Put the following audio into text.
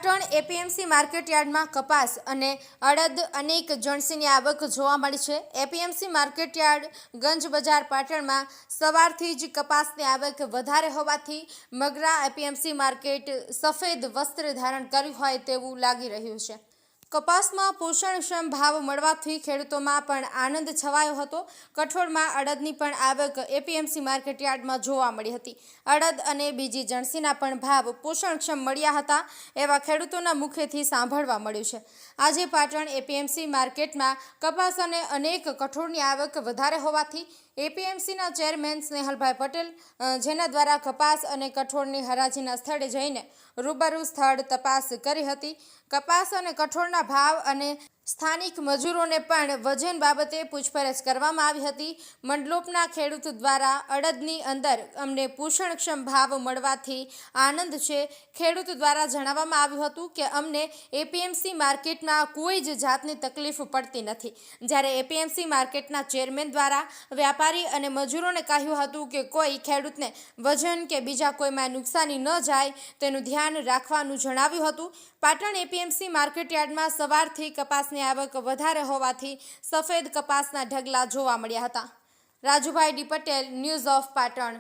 Patan APMC માર્કેટયાર્ડમાં કપાસ અને અડદ અનેક જણસીની આવક જોવા મળી છે। એપીએમસી માર્કેટયાર્ડ ગંજ બજાર પાટણમાં સવારથી જ કપાસની આવક વધારે હોવાથી મગરા એપીએમસી માર્કેટ સફેદ વસ્ત્ર ધારણ કર્યું હોય તેવું લાગી રહ્યું છે। કપાસમાં પોષણક્ષમ ભાવ મળવાથી ખેડૂતોમાં પણ આનંદ છવાયો હતો। કઠોળમાં અડદની પણ આવક એપીએમસી માર્કેટયાર્ડમાં જોવા મળી હતી। અડદ અને બીજી જણસીના પણ ભાવ પોષણક્ષમ મળ્યા હતા એવા ખેડૂતોના મુખેથી સાંભળવા મળ્યું છે। આજે પાટણ એપીએમસી માર્કેટમાં કપાસ અને અનેક કઠોળની આવક વધારે હોવાથી એપીએમસીના ચેરમેન સ્નેહલભાઈ પટેલ જેના દ્વારા કપાસ અને કઠોળની હરાજીના સ્થળે જઈને રૂબરૂ સ્થળ તપાસ કરી હતી। કપાસ અને કઠોળના ભાવ અને સ્થાનિક મજૂરોને પણ વજન બાબતે પૂછપરછ કરવામાં આવી હતી। મંડલોપના ખેડૂત દ્વારા અડદની અંદર અમને પોષણક્ષમ ભાવ મળવાથી આનંદ છે। ખેડૂત દ્વારા જણાવવામાં આવ્યું હતું કે અમને એપીએમસી માર્કેટમાં કોઈ જ જાતની તકલીફ પડતી નથી। જ્યારે એપીએમસી માર્કેટના ચેરમેન દ્વારા વ્યાપારી અને મજૂરોને કહ્યું હતું કે કોઈ ખેડૂતને વજન કે બીજા કોઈમાં નુકસાની ન જાય તેનું ધ્યાન રાખવાનું જણાવ્યું હતું। પાટણ એપીએમસી માર્કેટયાર્ડમાં સવારથી કપાસની આવક વધારે હોવાથી સફેદ કપાસના ઢગલા જોવા મળ્યા હતા। Rajubhai D Patel, news of Patan.